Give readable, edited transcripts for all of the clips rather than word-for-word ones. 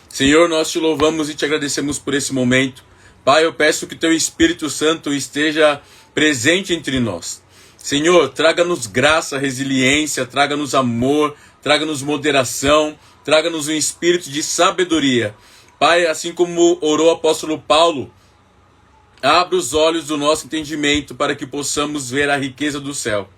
Senhor, nós te louvamos e te agradecemos por esse momento. Pai, eu peço que teu Espírito Santo esteja presente entre nós. Senhor, traga-nos graça, resiliência, traga-nos amor, traga-nos moderação, traga-nos um espírito de sabedoria. Pai, assim como orou o apóstolo Paulo, abra os olhos do nosso entendimento para que possamos ver a riqueza do céu.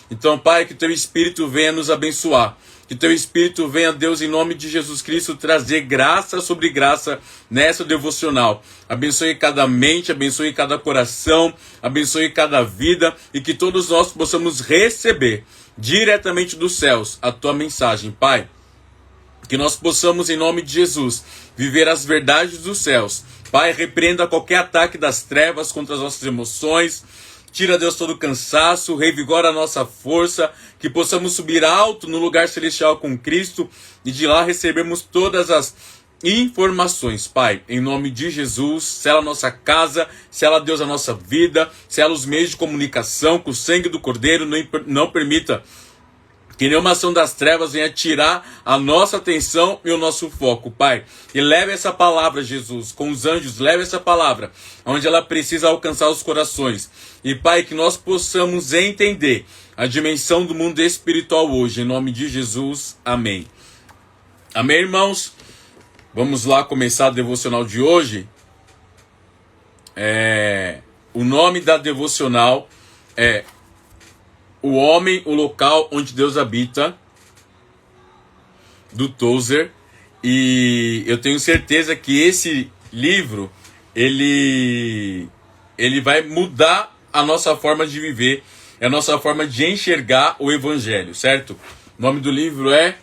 Então, Pai, que teu Espírito venha nos abençoar. Que teu Espírito venha, Deus, em nome de Jesus Cristo, trazer graça sobre graça nessa devocional. Abençoe cada mente, abençoe cada coração, abençoe cada vida e que todos nós possamos receber diretamente dos céus a tua mensagem, Pai. Que nós possamos, em nome de Jesus, viver as verdades dos céus. Pai, repreenda qualquer ataque das trevas contra as nossas emoções. Tira, Deus, todo o cansaço, revigora a nossa força, que possamos subir alto no lugar celestial com Cristo e de lá recebermos todas as informações, Pai. Em nome de Jesus, sela a nossa casa, sela, Deus, a nossa vida, sela os meios de comunicação, com o sangue do Cordeiro, não permita que nenhuma ação das trevas venha tirar a nossa atenção e o nosso foco, Pai. E leve essa palavra, Jesus, com os anjos, leve essa palavra onde ela precisa alcançar os corações. E, Pai, que nós possamos entender a dimensão do mundo espiritual hoje. Em nome de Jesus, amém. Amém, irmãos? Vamos lá começar a devocional de hoje. O nome da devocional é O Homem, o Local onde Deus Habita, do Tozer. E eu tenho certeza que esse livro, ele vai mudar a nossa forma de viver, a nossa forma de enxergar o Evangelho, certo? O nome do livro é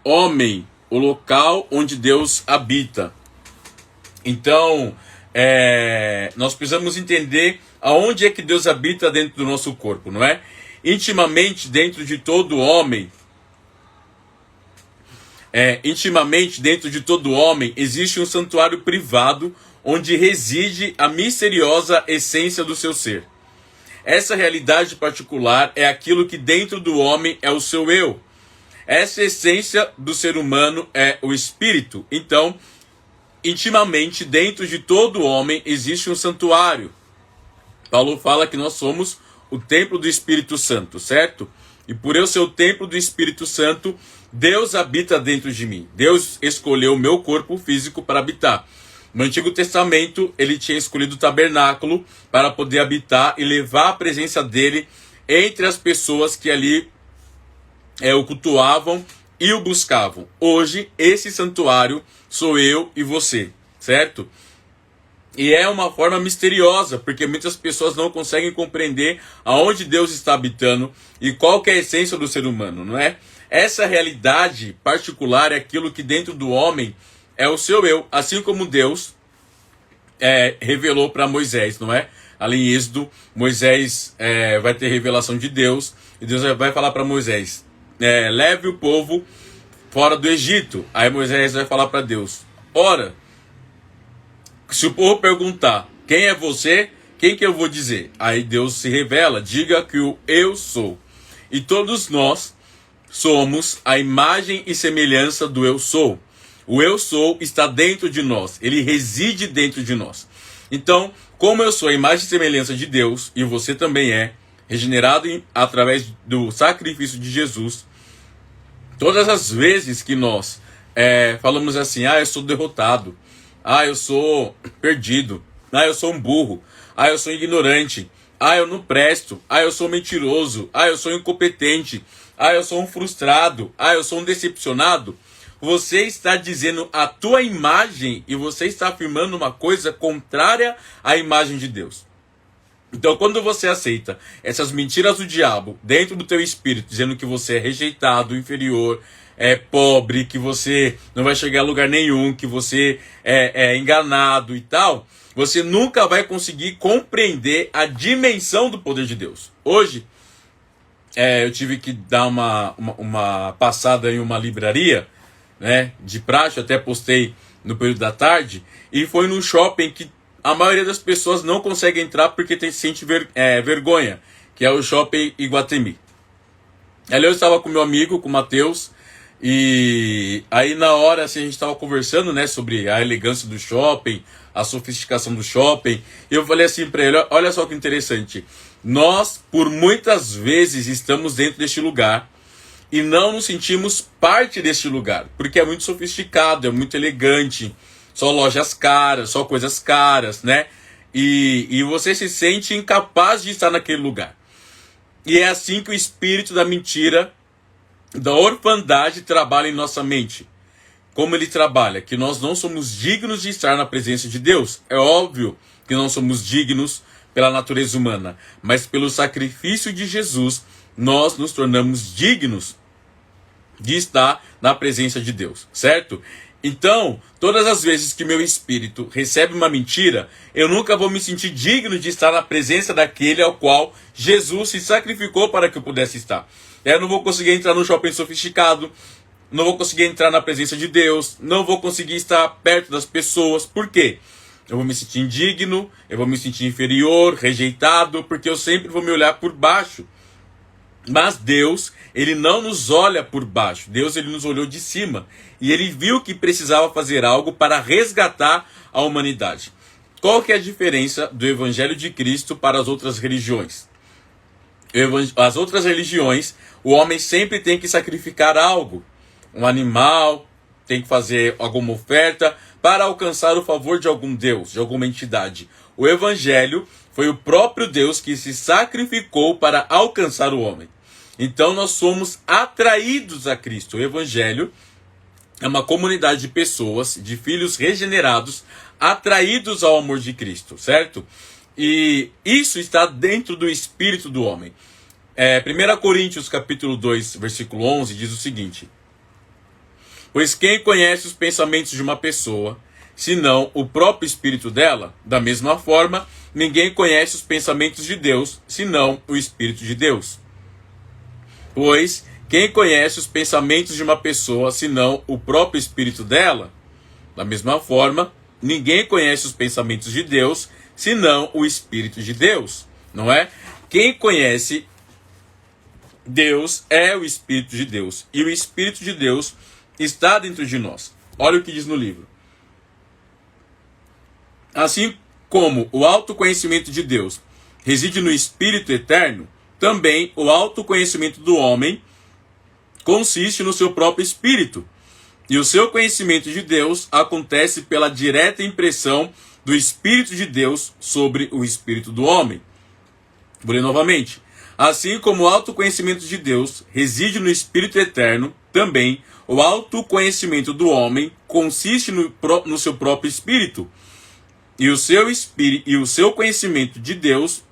Homem, o Local onde Deus Habita. Então, nós precisamos entender aonde é que Deus habita dentro do nosso corpo, não é? Intimamente dentro de todo homem, existe um santuário privado onde reside a misteriosa essência do seu ser. Essa realidade particular é aquilo que dentro do homem é o seu eu. Essa essência do ser humano é o espírito. Então, intimamente dentro de todo homem existe um santuário. Paulo fala que nós somos o templo do Espírito Santo, certo? E por eu ser o templo do Espírito Santo, Deus habita dentro de mim. Deus escolheu o meu corpo físico para habitar. No Antigo Testamento, ele tinha escolhido o tabernáculo para poder habitar e levar a presença dele entre as pessoas que ali o cultuavam e o buscavam. Hoje, esse santuário sou eu e você, certo? E é uma forma misteriosa, porque muitas pessoas não conseguem compreender aonde Deus está habitando e qual que é a essência do ser humano, não é? Essa realidade particular é aquilo que dentro do homem é o seu eu, assim como Deus revelou para Moisés, não é? Ali em Êxodo, Moisés vai ter revelação de Deus, e Deus vai falar para Moisés, leve o povo fora do Egito. Aí Moisés vai falar para Deus, ora, se o povo perguntar, quem é você? Quem que eu vou dizer? Aí Deus se revela, diga que o eu sou. E todos nós somos a imagem e semelhança do eu sou. O eu sou está dentro de nós, ele reside dentro de nós. Então, como eu sou a imagem e semelhança de Deus, e você também é, regenerado através do sacrifício de Jesus, todas as vezes que nós falamos assim, eu sou derrotado, eu sou perdido, eu sou um burro, eu sou ignorante, eu não presto, eu sou mentiroso, eu sou incompetente, eu sou um frustrado, eu sou um decepcionado, você está dizendo a tua imagem e você está afirmando uma coisa contrária à imagem de Deus. Então, quando você aceita essas mentiras do diabo dentro do teu espírito, dizendo que você é rejeitado, inferior, é pobre, que você não vai chegar a lugar nenhum, que você é enganado e tal, você nunca vai conseguir compreender a dimensão do poder de Deus. Hoje, eu tive que dar uma passada em uma livraria, né, de praxe, até postei no período da tarde, e foi num shopping que a maioria das pessoas não consegue entrar porque sente vergonha, que é o Shopping Iguatemi. Ali eu estava com meu amigo, com o Matheus, E aí na hora assim, a gente estava conversando, né, sobre a elegância do shopping, a sofisticação do shopping. E eu falei assim para ele, olha só que interessante. Nós, por muitas vezes, estamos dentro deste lugar e não nos sentimos parte deste lugar, porque é muito sofisticado, é muito elegante, só lojas caras, só coisas caras, né? E você se sente incapaz de estar naquele lugar. E é assim que o espírito da mentira, da orfandade, trabalha em nossa mente. Como ele trabalha? Que nós não somos dignos de estar na presença de Deus. É óbvio que não somos dignos pela natureza humana, mas pelo sacrifício de Jesus, nós nos tornamos dignos de estar na presença de Deus, certo? Então, todas as vezes que meu espírito recebe uma mentira, eu nunca vou me sentir digno de estar na presença daquele ao qual Jesus se sacrificou para que eu pudesse estar. Eu não vou conseguir entrar no shopping sofisticado, não vou conseguir entrar na presença de Deus, não vou conseguir estar perto das pessoas. Por quê? Eu vou me sentir indigno, eu vou me sentir inferior, rejeitado, porque eu sempre vou me olhar por baixo. Mas Deus, ele não nos olha por baixo. Deus, ele nos olhou de cima. E ele viu que precisava fazer algo para resgatar a humanidade. Qual que é a diferença do Evangelho de Cristo para as outras religiões? As outras religiões, o homem sempre tem que sacrificar algo. Um animal, tem que fazer alguma oferta para alcançar o favor de algum Deus, de alguma entidade. O Evangelho foi o próprio Deus que se sacrificou para alcançar o homem. Então nós somos atraídos a Cristo. O Evangelho é uma comunidade de pessoas, de filhos regenerados, atraídos ao amor de Cristo, certo? E isso está dentro do espírito do homem. 1 Coríntios capítulo 2, versículo 11, diz o seguinte: pois quem conhece os pensamentos de uma pessoa, senão o próprio espírito dela? Da mesma forma, ninguém conhece os pensamentos de Deus, senão o Espírito de Deus. Pois quem conhece os pensamentos de uma pessoa, senão o próprio espírito dela? Da mesma forma, ninguém conhece os pensamentos de Deus, senão o Espírito de Deus. Não é? Quem conhece Deus é o Espírito de Deus. E o Espírito de Deus está dentro de nós. Olha o que diz no livro. Assim como o autoconhecimento de Deus reside no Espírito eterno, também o autoconhecimento do homem consiste no seu próprio espírito. E o seu conhecimento de Deus acontece pela direta impressão do Espírito de Deus sobre o espírito do homem. Vou ler novamente. Assim como o autoconhecimento de Deus reside no Espírito eterno, também o autoconhecimento do homem consiste no seu próprio espírito. E o seu conhecimento de Deus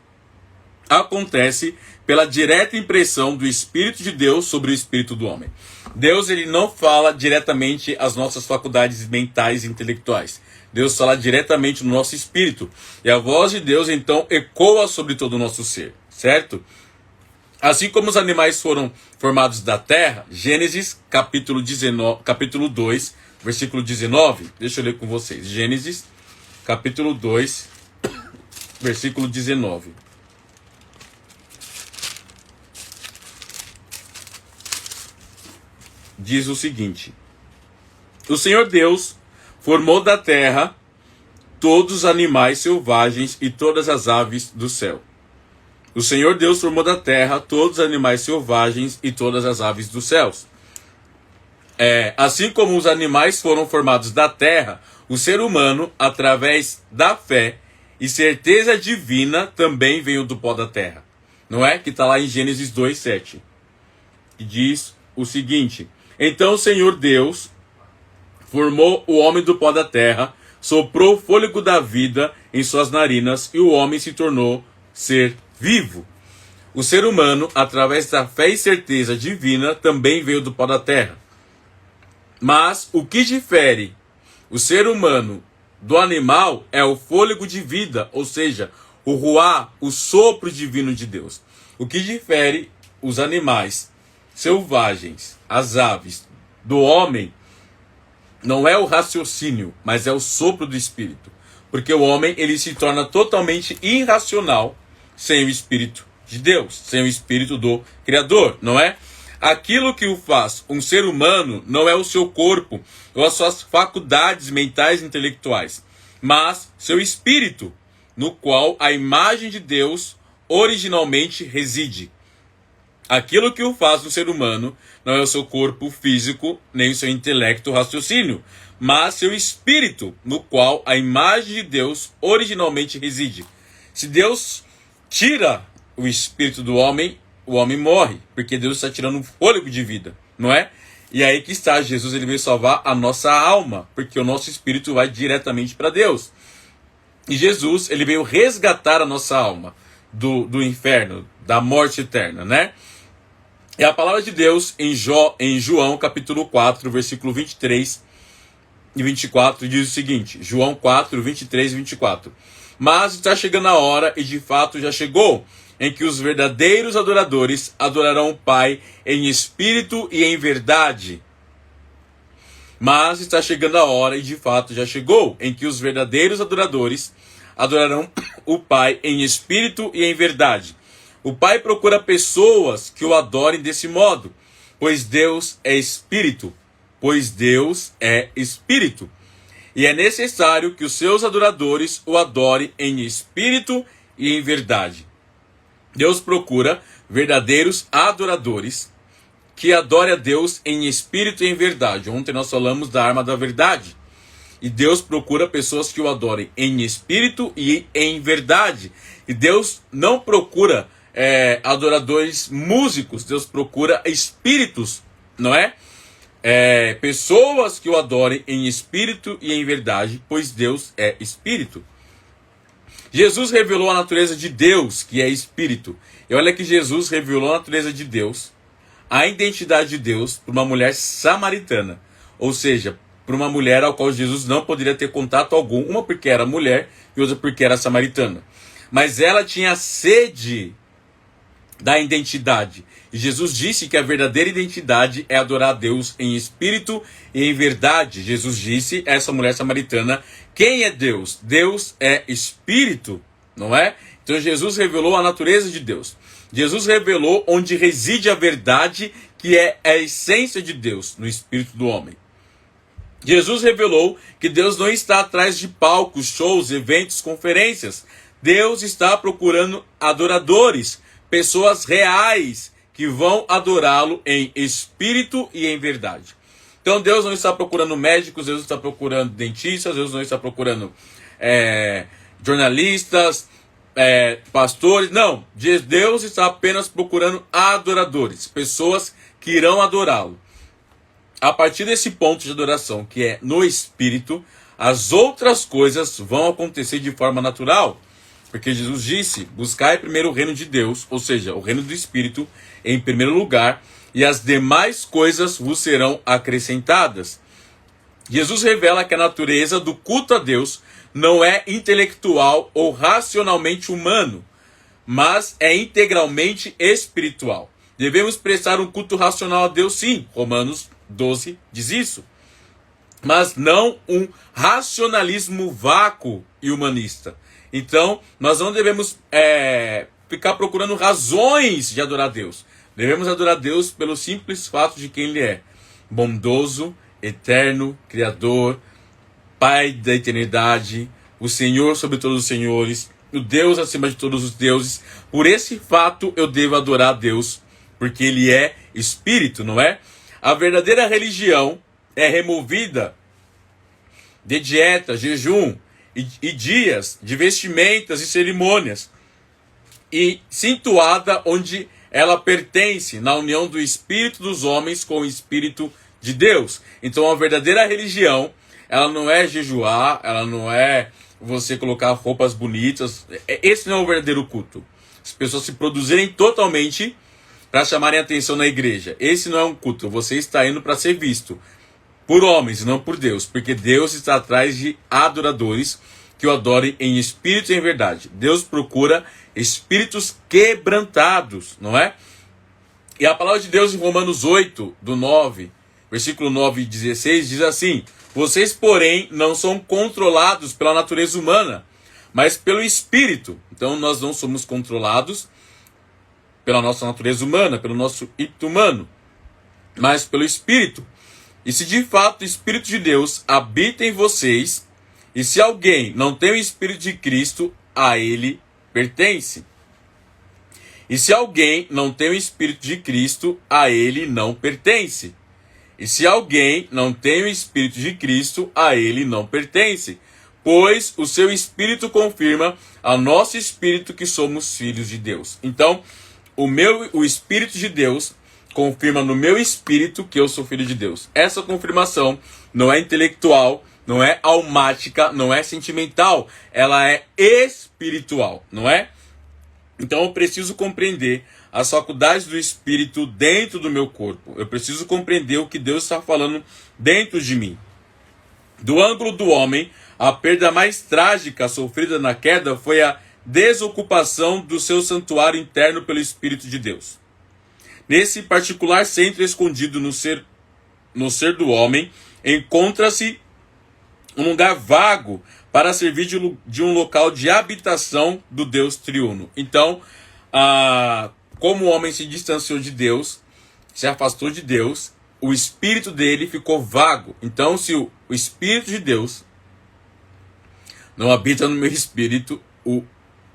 acontece pela direta impressão do Espírito de Deus sobre o espírito do homem. Deus, ele não fala diretamente às nossas faculdades mentais e intelectuais. Deus fala diretamente no nosso espírito. E a voz de Deus, então, ecoa sobre todo o nosso ser, certo? Assim como os animais foram formados da terra, Gênesis capítulo 2, versículo 19. Deixa eu ler com vocês. Gênesis capítulo 2, versículo 19. Diz o seguinte: o Senhor Deus formou da terra todos os animais selvagens e todas as aves do céu. O Senhor Deus formou da terra todos os animais selvagens e todas as aves dos céus. Assim como os animais foram formados da terra, o ser humano, através da fé e certeza divina, também veio do pó da terra. Não é? Que está lá em Gênesis 2:7. Que diz o seguinte: então o Senhor Deus formou o homem do pó da terra, soprou o fôlego da vida em suas narinas, e o homem se tornou ser vivo. O ser humano, através da fé e certeza divina, também veio do pó da terra. Mas o que difere o ser humano do animal é o fôlego de vida, ou seja, o ruá, o sopro divino de Deus. O que difere os animais selvagens, as aves, do homem, não é o raciocínio, mas é o sopro do Espírito. Porque o homem, ele se torna totalmente irracional sem o Espírito de Deus, sem o Espírito do Criador, não é? Aquilo que o faz um ser humano não é o seu corpo ou as suas faculdades mentais e intelectuais, mas seu espírito, no qual a imagem de Deus originalmente reside. Aquilo que o faz um ser humano não é o seu corpo físico, nem o seu intelecto ou raciocínio, mas seu espírito, no qual a imagem de Deus originalmente reside. Se Deus tira o espírito do homem, o homem morre, porque Deus está tirando um fôlego de vida, não é? E aí que está, Jesus ele veio salvar a nossa alma, porque o nosso espírito vai diretamente para Deus. E Jesus ele veio resgatar a nossa alma do inferno, da morte eterna, né? E a palavra de Deus em João capítulo 4, versículo 23 e 24 diz o seguinte, João 4, 23 e 24. Mas está chegando a hora, e de fato já chegou, em que os verdadeiros adoradores adorarão o Pai em espírito e em verdade. Mas está chegando a hora, e de fato já chegou, em que os verdadeiros adoradores adorarão o Pai em espírito e em verdade. O Pai procura pessoas que o adorem desse modo, pois Deus é espírito. E é necessário que os seus adoradores o adorem em espírito e em verdade. Deus procura verdadeiros adoradores que adorem a Deus em espírito e em verdade. Ontem nós falamos da arma da verdade. E Deus procura pessoas que o adorem em espírito e em verdade. E Deus não procura adoradores músicos. Deus procura espíritos, não é? Pessoas que o adorem em espírito e em verdade, pois Deus é espírito. Jesus revelou a natureza de Deus, que é espírito. E olha que Jesus revelou a natureza de Deus, a identidade de Deus, para uma mulher samaritana. Ou seja, para uma mulher ao qual Jesus não poderia ter contato algum, uma porque era mulher e outra porque era samaritana. Mas ela tinha sede da identidade. E Jesus disse que a verdadeira identidade é adorar a Deus em espírito e em verdade. Jesus disse a essa mulher samaritana, quem é Deus? Deus é espírito, não é? Então Jesus revelou a natureza de Deus. Jesus revelou onde reside a verdade, que é a essência de Deus, no espírito do homem. Jesus revelou que Deus não está atrás de palcos, shows, eventos, conferências. Deus está procurando adoradores, pessoas reais que vão adorá-lo em espírito e em verdade. Então Deus não está procurando médicos, Deus está procurando dentistas, Deus não está procurando jornalistas, pastores. Não, Deus está apenas procurando adoradores, pessoas que irão adorá-lo. A partir desse ponto de adoração, que é no espírito, as outras coisas vão acontecer de forma natural. Porque Jesus disse, buscai primeiro o reino de Deus, ou seja, o reino do Espírito, em primeiro lugar, e as demais coisas vos serão acrescentadas. Jesus revela que a natureza do culto a Deus não é intelectual ou racionalmente humano, mas é integralmente espiritual. Devemos prestar um culto racional a Deus, sim, Romanos 12 diz isso, mas não um racionalismo vácuo e humanista. Então, nós não devemos ficar procurando razões de adorar a Deus. Devemos adorar a Deus pelo simples fato de quem Ele é. Bondoso, eterno, Criador, Pai da eternidade, o Senhor sobre todos os senhores, o Deus acima de todos os deuses. Por esse fato eu devo adorar a Deus, porque Ele é Espírito, não é? A verdadeira religião é removida de dieta, jejum, e dias de vestimentas e cerimônias, e situada onde ela pertence, na união do espírito dos homens com o espírito de Deus. Então a verdadeira religião, ela não é jejuar, ela não é você colocar roupas bonitas. Esse não é o verdadeiro culto. As pessoas se produzirem totalmente para chamarem atenção na igreja. Esse não é um culto, você está indo para ser visto por homens, não por Deus, porque Deus está atrás de adoradores que o adorem em espírito e em verdade. Deus procura espíritos quebrantados, não é? E a palavra de Deus em Romanos 8, do 9, versículo 9 e 16, diz assim, vocês, porém, não são controlados pela natureza humana, mas pelo espírito. Então nós não somos controlados pela nossa natureza humana, pelo nosso ímpeto humano, mas pelo Espírito. E se de fato o Espírito de Deus habita em vocês, e se alguém não tem o Espírito de Cristo, a ele pertence. E se alguém não tem o Espírito de Cristo, a ele não pertence. E se alguém não tem o Espírito de Cristo, a ele não pertence. Pois o seu Espírito confirma ao nosso Espírito que somos filhos de Deus. Então, o Espírito de Deus confirma no meu espírito que eu sou filho de Deus. Essa confirmação não é intelectual, não é almática, não é sentimental. Ela é espiritual, não é? Então eu preciso compreender as faculdades do Espírito dentro do meu corpo. Eu preciso compreender o que Deus está falando dentro de mim. Do ângulo do homem, a perda mais trágica sofrida na queda foi a desocupação do seu santuário interno pelo Espírito de Deus. Nesse particular centro escondido no ser do homem, encontra-se um lugar vago para servir de um local de habitação do Deus triuno. Então, como o homem se distanciou de Deus, se afastou de Deus, o espírito dele ficou vago. Então, se o Espírito de Deus não habita no meu espírito,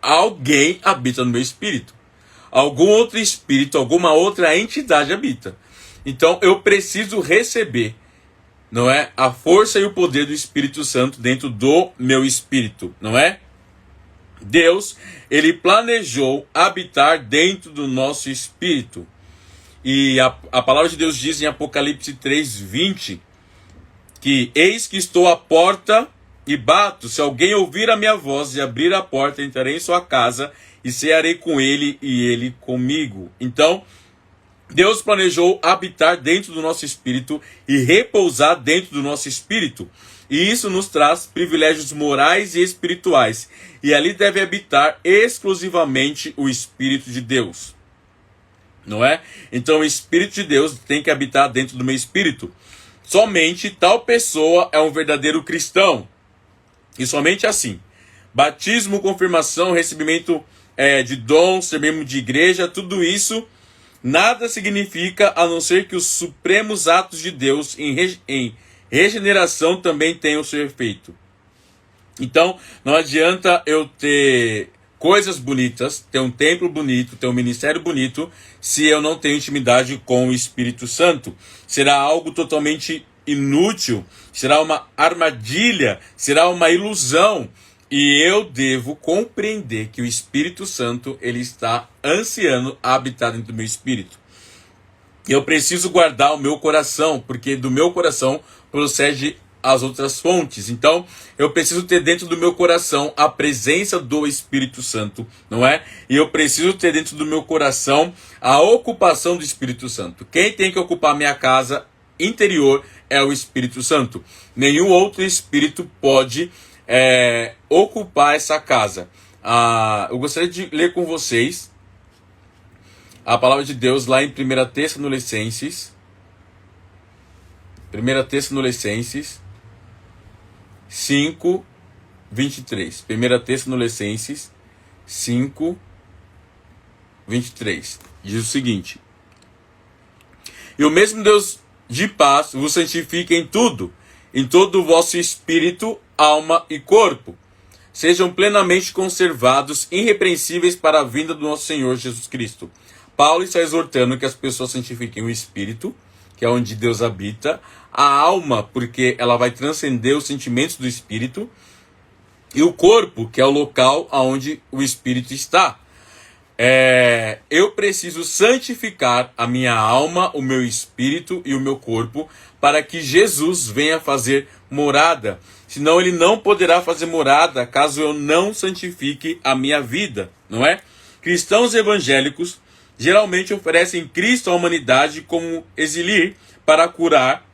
alguém habita no meu espírito. Algum outro espírito, alguma outra entidade habita. Então, eu preciso receber, não é, a força e o poder do Espírito Santo dentro do meu espírito, não é? Deus, ele planejou habitar dentro do nosso espírito. E a palavra de Deus diz em Apocalipse 3:20 que eis que estou à porta e bato. Se alguém ouvir a minha voz e abrir a porta, entrarei em sua casa e cearei com ele e ele comigo. Então, Deus planejou habitar dentro do nosso espírito e repousar dentro do nosso espírito. E isso nos traz privilégios morais e espirituais. E ali deve habitar exclusivamente o Espírito de Deus. Não é? Então o Espírito de Deus tem que habitar dentro do meu espírito. Somente tal pessoa é um verdadeiro cristão. E somente assim. Batismo, confirmação, recebimento de dons, ser membro de igreja, tudo isso nada significa a não ser que os supremos atos de Deus em regeneração também tenham seu efeito. Então, não adianta eu ter coisas bonitas, ter um templo bonito, ter um ministério bonito, se eu não tenho intimidade com o Espírito Santo. Será algo totalmente inútil, será uma armadilha, será uma ilusão. E eu devo compreender que o Espírito Santo, ele está ansiando habitar dentro do meu espírito. Eu preciso guardar o meu coração, porque do meu coração procede as outras fontes. Então, eu preciso ter dentro do meu coração a presença do Espírito Santo, não é? E eu preciso ter dentro do meu coração a ocupação do Espírito Santo. Quem tem que ocupar minha casa interior é o Espírito Santo. Nenhum outro espírito pode ocupar essa casa. Eu gostaria de ler com vocês a palavra de Deus lá em 1 Tessalonicenses 5, 23. 1 Tessalonicenses 5, 23. Diz o seguinte: e o mesmo Deus de paz vos santifique em tudo, em todo o vosso espírito, alma e corpo. Sejam plenamente conservados, irrepreensíveis para a vinda do nosso Senhor Jesus Cristo. Paulo está exortando que as pessoas santifiquem o espírito, que é onde Deus habita, a alma, porque ela vai transcender os sentimentos do espírito, e o corpo, que é o local onde o espírito está. Eu preciso santificar a minha alma, o meu espírito e o meu corpo, para que Jesus venha fazer morada. Senão ele não poderá fazer morada caso eu não santifique a minha vida, não é? Cristãos evangélicos geralmente oferecem Cristo à humanidade como exilir para curar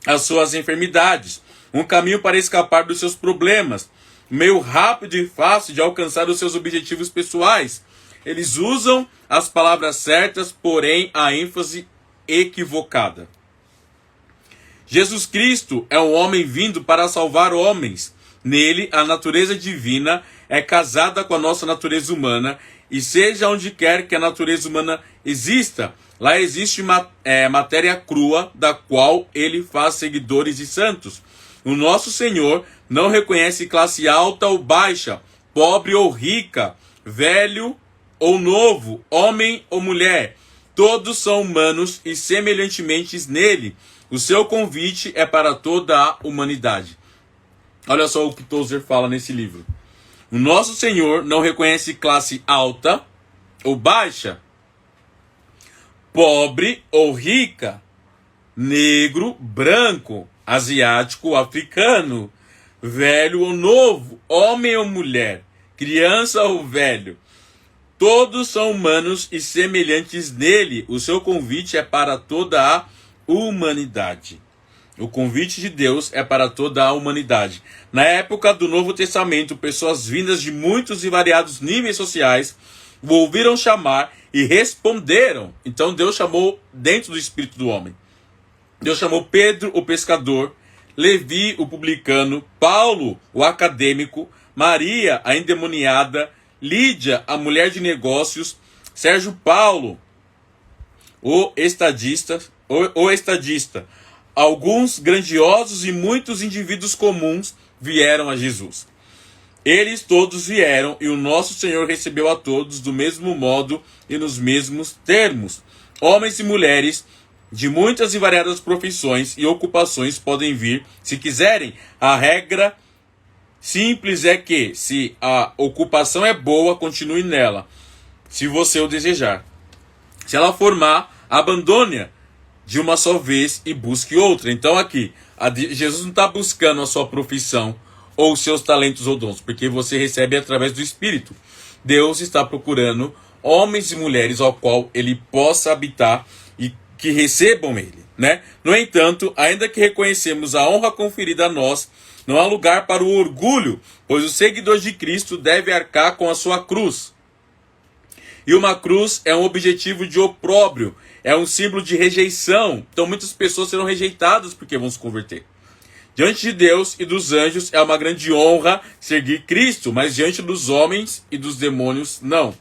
as suas enfermidades, um caminho para escapar dos seus problemas, meio rápido e fácil de alcançar os seus objetivos pessoais. Eles usam as palavras certas, porém a ênfase equivocada. Jesus Cristo é um homem vindo para salvar homens. Nele, a natureza divina é casada com a nossa natureza humana, e seja onde quer que a natureza humana exista, Lá existe matéria crua, da qual ele faz seguidores e santos. O nosso Senhor não reconhece classe alta ou baixa, pobre ou rica, velho ou novo, homem ou mulher. Todos são humanos e semelhantemente nele. O seu convite é para toda a humanidade. Olha só o que Tozer fala nesse livro. O nosso Senhor não reconhece classe alta ou baixa, pobre ou rica, negro, branco, asiático, africano, velho ou novo, homem ou mulher, criança ou velho. Todos são humanos e semelhantes nele. O seu convite é para toda a humanidade. O convite de Deus é para toda a humanidade. Na época do Novo Testamento, pessoas vindas de muitos e variados níveis sociais o ouviram chamar e responderam. Então Deus chamou dentro do espírito do homem. Deus chamou Pedro, o pescador, Levi, o publicano, Paulo, o acadêmico, Maria, a endemoniada, Lídia, a mulher de negócios, Sérgio Paulo, o estadista. Alguns grandiosos e muitos indivíduos comuns vieram a Jesus. Eles todos vieram e o nosso Senhor recebeu a todos do mesmo modo e nos mesmos termos. Homens e mulheres de muitas e variadas profissões e ocupações podem vir, se quiserem. A regra simples é que, se a ocupação é boa, continue nela, se você o desejar. Se ela for má, abandone-a de uma só vez e busque outra. Então aqui, Jesus não está buscando a sua profissão ou seus talentos ou dons, porque você recebe através do Espírito. Deus está procurando homens e mulheres ao qual ele possa habitar e que recebam ele, né? No entanto, ainda que reconhecemos a honra conferida a nós, não há lugar para o orgulho, pois o seguidor de Cristo deve arcar com a sua cruz. E uma cruz é um objetivo de opróbrio, é um símbolo de rejeição. Então muitas pessoas serão rejeitadas porque vão se converter. Diante de Deus e dos anjos é uma grande honra seguir Cristo, mas diante dos homens e dos demônios, não.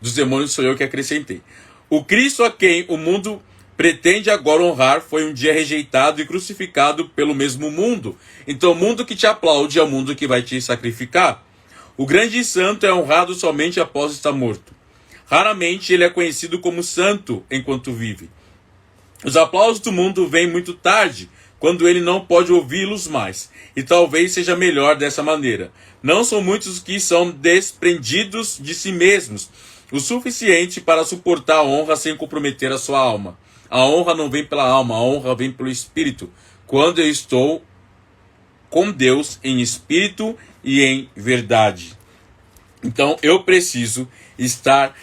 Dos demônios sou eu que acrescentei. O Cristo a quem o mundo pretende agora honrar foi um dia rejeitado e crucificado pelo mesmo mundo. Então o mundo que te aplaude é o mundo que vai te sacrificar. O grande santo é honrado somente após estar morto. Raramente ele é conhecido como santo enquanto vive. Os aplausos do mundo vêm muito tarde, quando ele não pode ouvi-los mais. E talvez seja melhor dessa maneira. Não são muitos os que são desprendidos de si mesmos, o suficiente para suportar a honra sem comprometer a sua alma. A honra não vem pela alma, a honra vem pelo Espírito. Quando eu estou com Deus em espírito e em verdade. Então eu preciso estar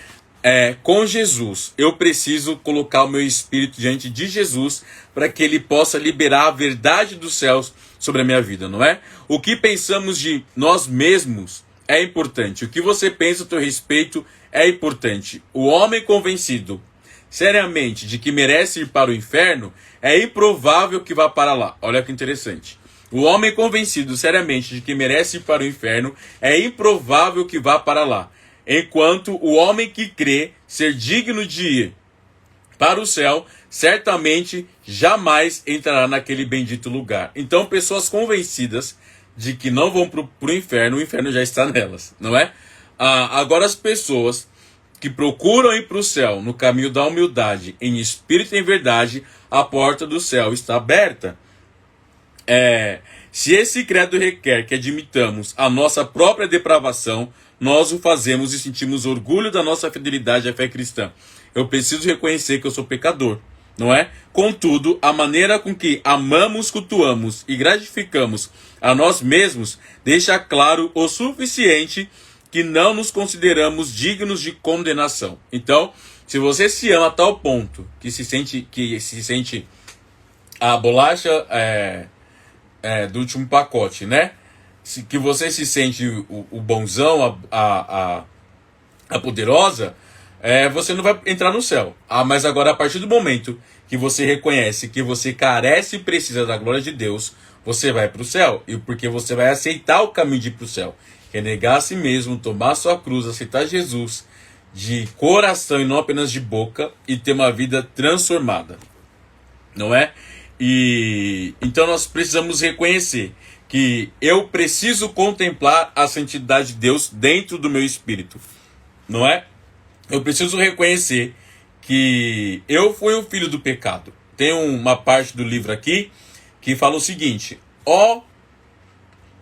com Jesus. Eu preciso colocar o meu espírito diante de Jesus para que ele possa liberar a verdade dos céus sobre a minha vida, não é? O que pensamos de nós mesmos é importante. O que você pensa a teu respeito é importante. O homem convencido seriamente de que merece ir para o inferno, é improvável que vá para lá. Olha que interessante. O homem convencido seriamente de que merece ir para o inferno, é improvável que vá para lá. Enquanto o homem que crê ser digno de ir para o céu, certamente jamais entrará naquele bendito lugar. Então, pessoas convencidas de que não vão para o inferno, o inferno já está nelas, não é? Agora, as pessoas que procuram ir para o céu no caminho da humildade, em espírito e em verdade, a porta do céu está aberta. Se esse credo requer que admitamos a nossa própria depravação, nós o fazemos e sentimos orgulho da nossa fidelidade à fé cristã. Eu preciso reconhecer que eu sou pecador, não é? Contudo, a maneira com que amamos, cultuamos e gratificamos a nós mesmos deixa claro o suficiente que não nos consideramos dignos de condenação. Então, se você se ama a tal ponto que se sente a bolacha do último pacote, né? Que você se sente o bonzão, a poderosa, você não vai entrar no céu. Mas agora, a partir do momento que você reconhece que você carece e precisa da glória de Deus, você vai para o céu. E porque você vai aceitar o caminho de ir para o céu. Renegar a si mesmo, tomar a sua cruz, aceitar Jesus, de coração e não apenas de boca, e ter uma vida transformada, não é? E então nós precisamos reconhecer que eu preciso contemplar a santidade de Deus dentro do meu espírito, não é? Eu preciso reconhecer que eu fui um filho do pecado. Tem uma parte do livro aqui que fala o seguinte: ó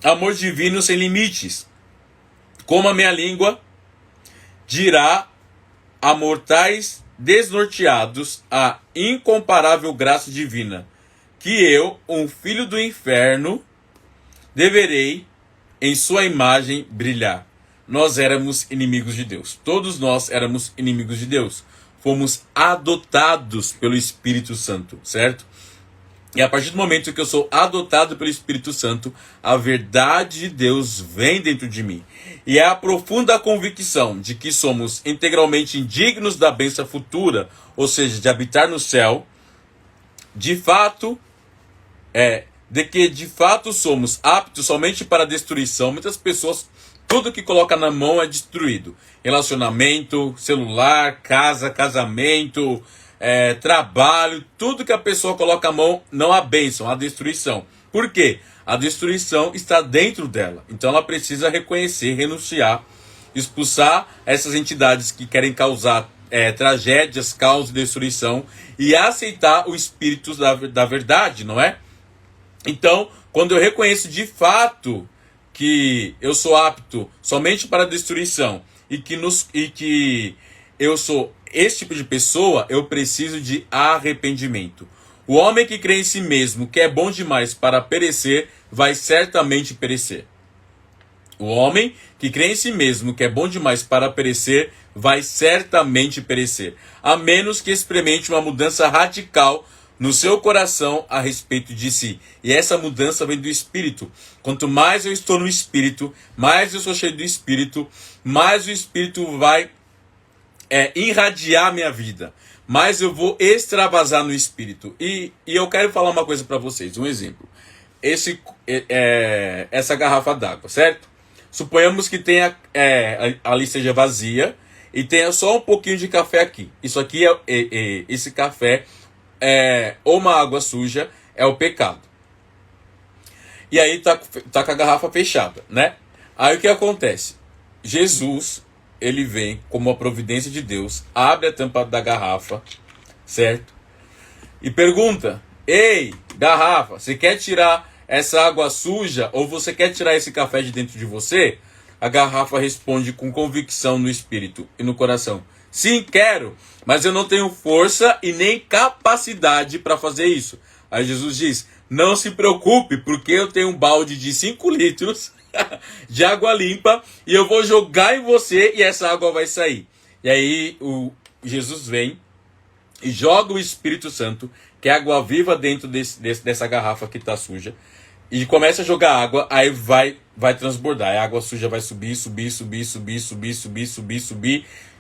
amor divino sem limites, como a minha língua dirá a mortais desnorteados a incomparável graça divina, que eu, um filho do inferno, deverei em sua imagem brilhar. Nós éramos inimigos de Deus. Todos nós éramos inimigos de Deus. Fomos adotados pelo Espírito Santo, certo? E a partir do momento que eu sou adotado pelo Espírito Santo, a verdade de Deus vem dentro de mim. E é a profunda convicção de que somos integralmente indignos da bênção futura, ou seja, de habitar no céu, de fato, de que de fato somos aptos somente para a destruição. Muitas pessoas, tudo que coloca na mão é destruído. Relacionamento, celular, casa, casamento, trabalho, tudo que a pessoa coloca a mão não há bênção, há destruição. Por quê? A destruição está dentro dela. Então ela precisa reconhecer, renunciar, expulsar essas entidades que querem causar tragédias, caos e destruição, e aceitar o espírito da verdade, não é? Então, quando eu reconheço de fato que eu sou apto somente para a destruição e que eu sou esse tipo de pessoa, eu preciso de arrependimento. O homem que crê em si mesmo, que é bom demais para perecer, vai certamente perecer. O homem que crê em si mesmo, que é bom demais para perecer, vai certamente perecer. A menos que experimente uma mudança radical no seu coração a respeito de si. E essa mudança vem do Espírito. Quanto mais eu estou no Espírito, mais eu sou cheio do Espírito, mais o Espírito vai irradiar minha vida. Mais eu vou extravasar no Espírito. E eu quero falar uma coisa para vocês, um exemplo. Essa garrafa d'água, certo? Suponhamos que tenha, ali seja vazia e tenha só um pouquinho de café aqui. Isso aqui esse café ou uma água suja, é o pecado. E aí tá com a garrafa fechada, né? Aí o que acontece? Jesus, ele vem como a providência de Deus, abre a tampa da garrafa, certo? E pergunta: ei, garrafa, você quer tirar essa água suja ou você quer tirar esse café de dentro de você? A garrafa responde com convicção no espírito e no coração: sim, quero, mas eu não tenho força e nem capacidade para fazer isso. Aí Jesus diz: não se preocupe, porque eu tenho um balde de 5 litros de água limpa e eu vou jogar em você e essa água vai sair. E aí Jesus vem e joga o Espírito Santo, que é água viva, dentro dessa garrafa que está suja, e começa a jogar água, aí vai transbordar. A água suja vai subir,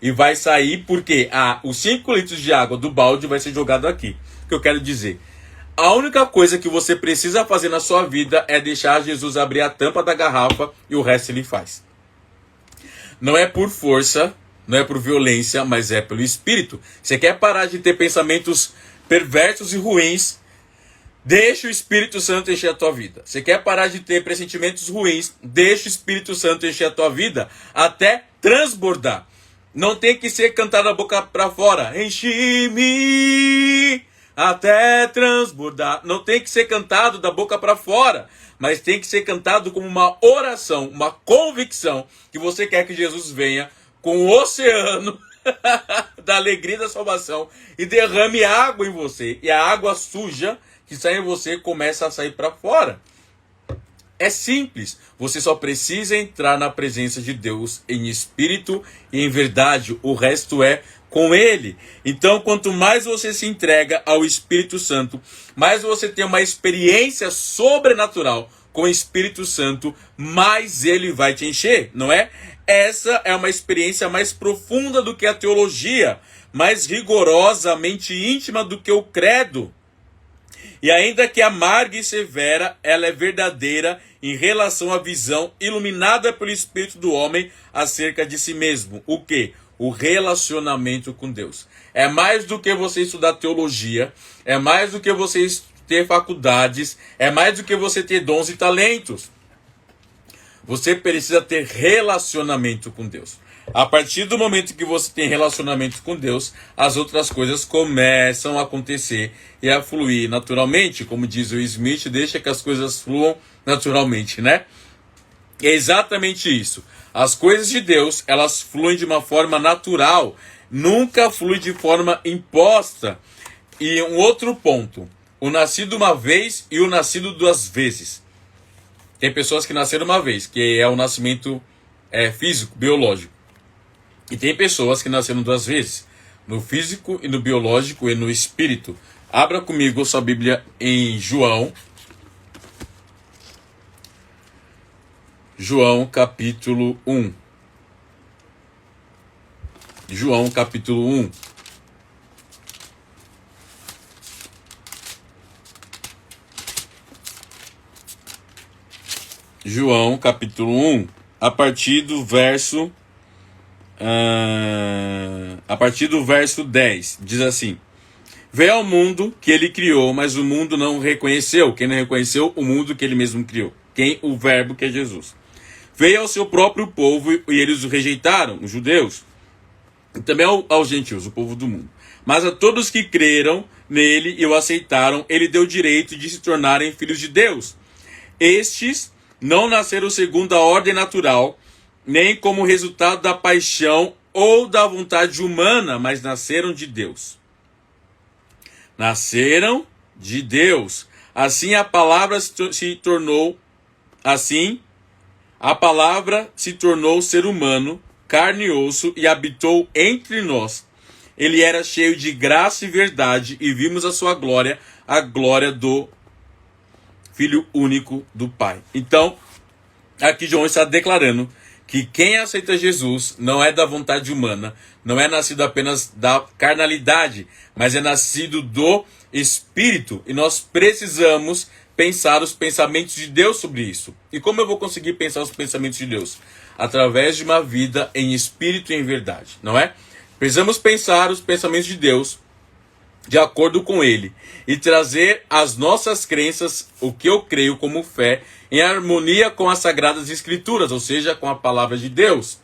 e vai sair, porque os 5 litros de água do balde vai ser jogado aqui. O que eu quero dizer? A única coisa que você precisa fazer na sua vida é deixar Jesus abrir a tampa da garrafa e o resto ele faz. Não é por força, não é por violência, mas é pelo Espírito. Você quer parar de ter pensamentos perversos e ruins? Deixa o Espírito Santo encher a tua vida. Você quer parar de ter pressentimentos ruins? Deixa o Espírito Santo encher a tua vida até transbordar. Não tem que ser cantado da boca para fora. Enche-me até transbordar. Não tem que ser cantado da boca para fora, mas tem que ser cantado como uma oração, uma convicção que você quer que Jesus venha com o oceano da alegria da salvação e derrame água em você. E a água suja que sai em você começa a sair para fora. É simples. Você só precisa entrar na presença de Deus em espírito e em verdade. O resto é com Ele. Então, quanto mais você se entrega ao Espírito Santo, mais você tem uma experiência sobrenatural com o Espírito Santo, mais Ele vai te encher, não é? Essa é uma experiência mais profunda do que a teologia, mais rigorosamente íntima do que o credo. E ainda que amarga e severa, ela é verdadeira em relação à visão iluminada pelo Espírito do homem acerca de si mesmo. O quê? o relacionamento com Deus. É mais do que você estudar teologia, é mais do que você ter faculdades, é mais do que você ter dons e talentos. Você precisa ter relacionamento com Deus. A partir do momento que você tem relacionamento com Deus, as outras coisas começam a acontecer e a fluir naturalmente. Como diz o Smith, deixa que as coisas fluam naturalmente, né? É exatamente isso. As coisas de Deus, elas fluem de uma forma natural, nunca flui de forma imposta. E um outro ponto, o nascido uma vez e o nascido duas vezes. Tem pessoas que nasceram uma vez, que é o nascimento físico, biológico. E tem pessoas que nasceram duas vezes, no físico e no biológico e no espírito. Abra comigo sua Bíblia em João. João capítulo 1. João capítulo 1. João capítulo 1, a partir do verso 10, diz assim: veio ao mundo que ele criou, mas o mundo não o reconheceu. Quem não reconheceu? O mundo que ele mesmo criou. Quem? O verbo, que é Jesus. Veio ao seu próprio povo e eles o rejeitaram, os judeus. E também aos gentios, o povo do mundo. Mas a todos que creram nele e o aceitaram, ele deu direito de se tornarem filhos de Deus. Estes não nasceram segundo a ordem natural, nem como resultado da paixão ou da vontade humana, mas nasceram de Deus. Nasceram de Deus. Assim a palavra se tornou ser humano, carne e osso, e habitou entre nós. Ele era cheio de graça e verdade, e vimos a sua glória, a glória do Filho único do Pai. Então, aqui João está declarando que quem aceita Jesus não é da vontade humana, não é nascido apenas da carnalidade, mas é nascido do Espírito. E nós precisamos pensar os pensamentos de Deus sobre isso. E como eu vou conseguir pensar os pensamentos de Deus? Através de uma vida em espírito e em verdade, não é? Precisamos pensar os pensamentos de Deus de acordo com ele, e trazer as nossas crenças, o que eu creio como fé, em harmonia com as Sagradas Escrituras, ou seja, com a palavra de Deus.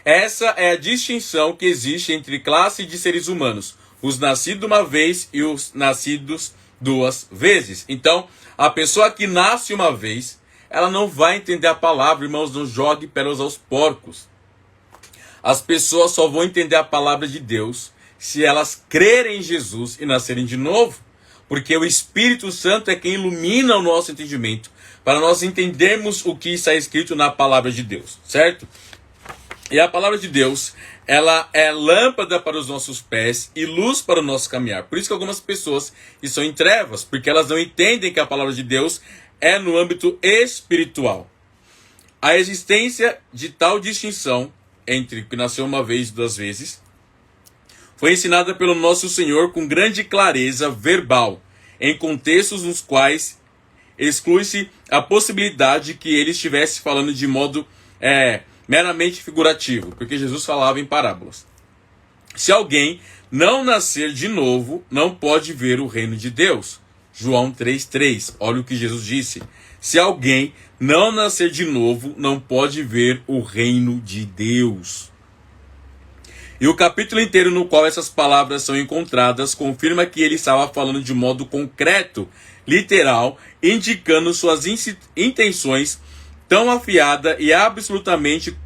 Essa é a distinção que existe entre classe de seres humanos, os nascidos uma vez e os nascidos duas vezes. Então, a pessoa que nasce uma vez, ela não vai entender a palavra, irmãos, não jogue pérolas aos porcos. As pessoas só vão entender a palavra de Deus se elas crerem em Jesus e nascerem de novo, porque o Espírito Santo é quem ilumina o nosso entendimento, para nós entendermos o que está escrito na palavra de Deus, certo? E a palavra de Deus, ela é lâmpada para os nossos pés e luz para o nosso caminhar. Por isso que algumas pessoas estão em trevas, porque elas não entendem que a palavra de Deus é no âmbito espiritual. A existência de tal distinção entre que nasceu uma vez e duas vezes foi ensinada pelo nosso Senhor com grande clareza verbal, em contextos nos quais exclui-se a possibilidade que ele estivesse falando de modo meramente figurativo, porque Jesus falava em parábolas. Se alguém não nascer de novo, não pode ver o reino de Deus. João 3,3. Olha o que Jesus disse. Se alguém não nascer de novo, não pode ver o reino de Deus. E o capítulo inteiro no qual essas palavras são encontradas confirma que ele estava falando de modo concreto, literal, indicando suas intenções tão afiada e absolutamente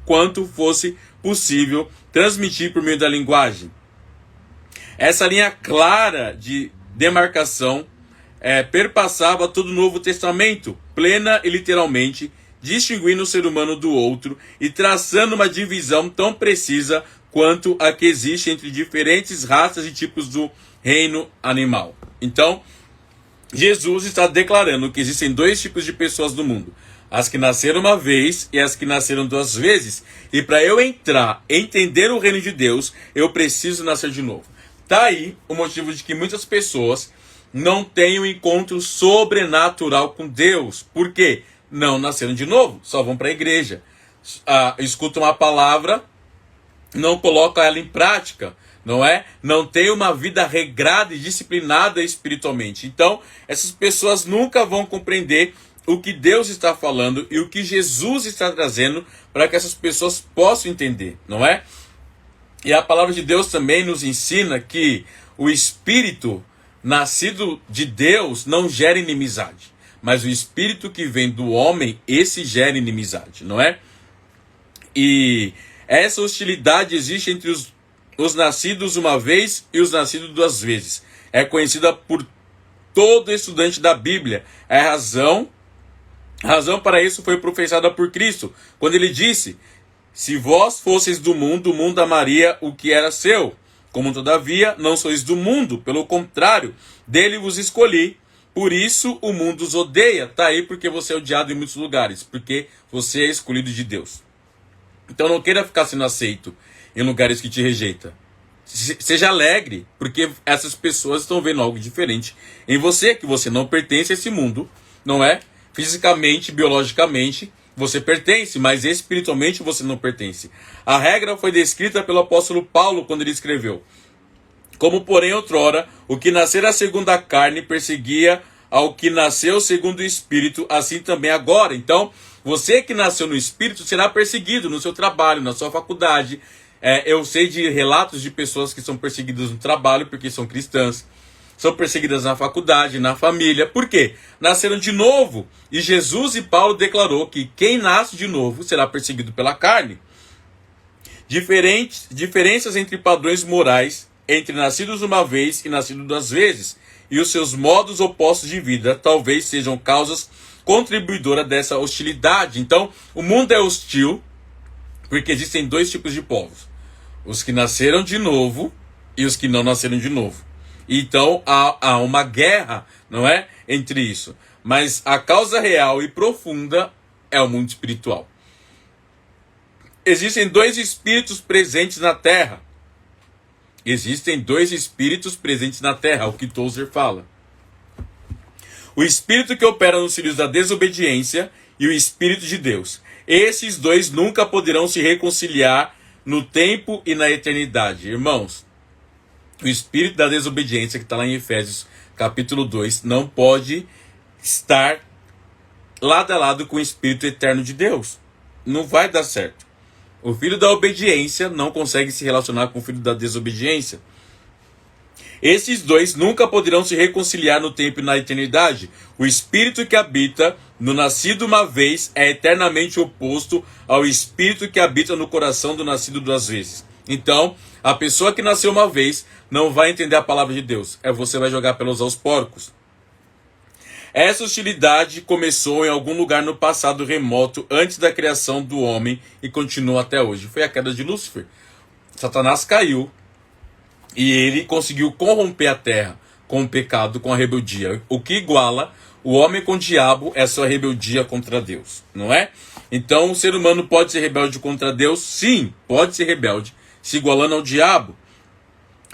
quanto fosse possível transmitir por meio da linguagem. Essa linha clara de demarcação perpassava todo o Novo Testamento, plena e literalmente, distinguindo o ser humano do outro e traçando uma divisão tão precisa quanto a que existe entre diferentes raças e tipos do reino animal. Então, Jesus está declarando que existem dois tipos de pessoas no mundo: as que nasceram uma vez e as que nasceram duas vezes. E para eu entender o reino de Deus, eu preciso nascer de novo. Tá aí o motivo de que muitas pessoas não têm um encontro sobrenatural com Deus. Por quê? Não nasceram de novo, só vão para a igreja. Escutam a palavra não coloca ela em prática, não é? Não tem uma vida regrada e disciplinada espiritualmente. Então, essas pessoas nunca vão compreender o que Deus está falando e o que Jesus está trazendo para que essas pessoas possam entender, não é? E a palavra de Deus também nos ensina que o espírito nascido de Deus não gera inimizade, mas o espírito que vem do homem, esse gera inimizade, não é? E essa hostilidade existe entre os nascidos uma vez e os nascidos duas vezes. É conhecida por todo estudante da Bíblia. A razão para isso foi professada por Cristo, quando ele disse: se vós fosseis do mundo, o mundo amaria o que era seu. Como todavia não sois do mundo, pelo contrário, dele vos escolhi. Por isso o mundo os odeia. Está aí porque você é odiado em muitos lugares, porque você é escolhido de Deus. Então não queira ficar sendo aceito em lugares que te rejeitam. Seja alegre, porque essas pessoas estão vendo algo diferente em você, que você não pertence a esse mundo, não é? Fisicamente, biologicamente, você pertence, mas espiritualmente você não pertence. A regra foi descrita pelo apóstolo Paulo quando ele escreveu: como porém outrora, o que nascera segundo a carne perseguia ao que nasceu segundo o Espírito, assim também agora. Então, você que nasceu no Espírito será perseguido no seu trabalho, na sua faculdade. Eu sei de relatos de pessoas que são perseguidas no trabalho porque são cristãs. São perseguidas na faculdade, na família. Por quê? Nasceram de novo. E Jesus e Paulo declarou que quem nasce de novo será perseguido pela carne. Diferenças entre padrões morais entre nascidos uma vez e nascidos duas vezes, e os seus modos opostos de vida talvez sejam causas contribuidoras dessa hostilidade. Então, o mundo é hostil porque existem dois tipos de povos: os que nasceram de novo e os que não nasceram de novo. Então, há uma guerra, não é, entre isso. Mas a causa real e profunda é o mundo espiritual. Existem dois espíritos presentes na Terra. Existem dois espíritos presentes na Terra, o que Tozer fala. O espírito que opera nos filhos da desobediência e o espírito de Deus. Esses dois nunca poderão se reconciliar no tempo e na eternidade. Irmãos, o espírito da desobediência, que está lá em Efésios capítulo 2, não pode estar lado a lado com o espírito eterno de Deus. Não vai dar certo. O filho da obediência não consegue se relacionar com o filho da desobediência. Esses dois nunca poderão se reconciliar no tempo e na eternidade. O espírito que habita no nascido uma vez é eternamente oposto ao espírito que habita no coração do nascido duas vezes. Então, a pessoa que nasceu uma vez não vai entender a palavra de Deus. Você vai jogar pelos aos porcos. Essa hostilidade começou em algum lugar no passado remoto, antes da criação do homem, e continua até hoje. Foi a queda de Lúcifer. Satanás caiu e ele conseguiu corromper a terra com o pecado, com a rebeldia. O que iguala o homem com o diabo é a sua rebeldia contra Deus, não é? Então o ser humano pode ser rebelde contra Deus? Sim, pode ser rebelde, se igualando ao diabo.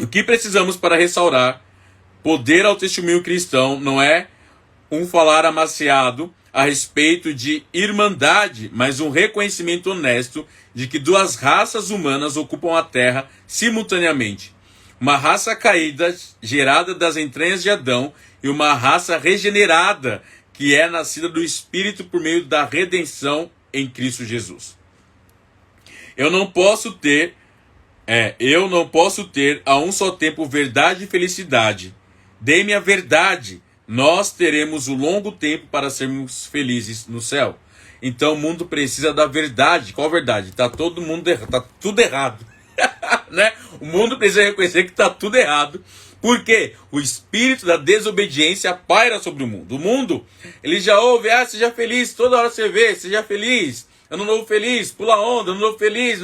O que precisamos para restaurar poder ao testemunho cristão não é um falar amaciado a respeito de irmandade, mas um reconhecimento honesto de que duas raças humanas ocupam a terra simultaneamente. Uma raça caída, gerada das entranhas de Adão, e uma raça regenerada, que é nascida do Espírito por meio da redenção em Cristo Jesus. Eu não posso ter a um só tempo verdade e felicidade. Dê-me a verdade. Nós teremos um longo tempo para sermos felizes no céu. Então o mundo precisa da verdade. Qual verdade? Tá tudo errado. Né? O mundo precisa reconhecer que está tudo errado. Porque o espírito da desobediência paira sobre o mundo. O mundo, ele já ouve: seja feliz, toda hora você vê, seja feliz. Ano novo feliz, pula onda, ano novo feliz,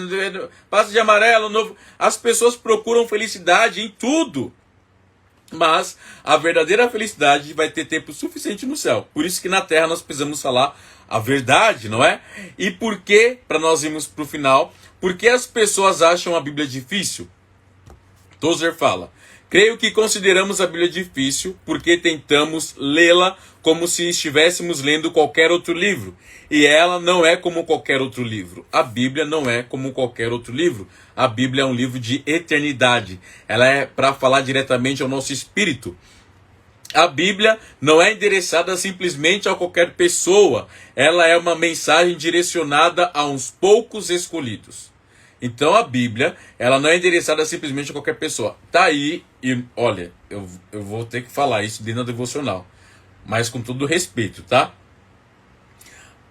passa de amarelo, ano novo. As pessoas procuram felicidade em tudo. Mas a verdadeira felicidade vai ter tempo suficiente no céu. Por isso que na terra nós precisamos falar a verdade, não é? E por que, para nós irmos para o final, por que as pessoas acham a Bíblia difícil? Tozer fala: Creio que consideramos a Bíblia difícil porque tentamos lê-la como se estivéssemos lendo qualquer outro livro. E ela não é como qualquer outro livro. A Bíblia não é como qualquer outro livro. A Bíblia é um livro de eternidade. Ela é para falar diretamente ao nosso espírito. A Bíblia não é endereçada simplesmente a qualquer pessoa. Ela é uma mensagem direcionada a uns poucos escolhidos. Então a Bíblia, ela não é endereçada simplesmente a qualquer pessoa. Tá aí, e olha, eu vou ter que falar isso dentro da devocional, mas com todo respeito, tá?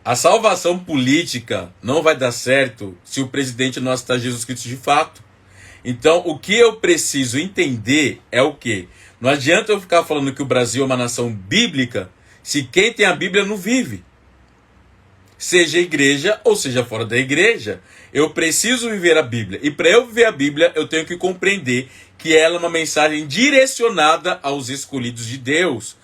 A salvação política não vai dar certo se o presidente não aceitar Jesus Cristo de fato. Então, o que eu preciso entender é o quê? Não adianta eu ficar falando que o Brasil é uma nação bíblica se quem tem a Bíblia não vive. Seja igreja ou seja fora da igreja. Eu preciso viver a Bíblia. E para eu viver a Bíblia, eu tenho que compreender que ela é uma mensagem direcionada aos escolhidos de Deus.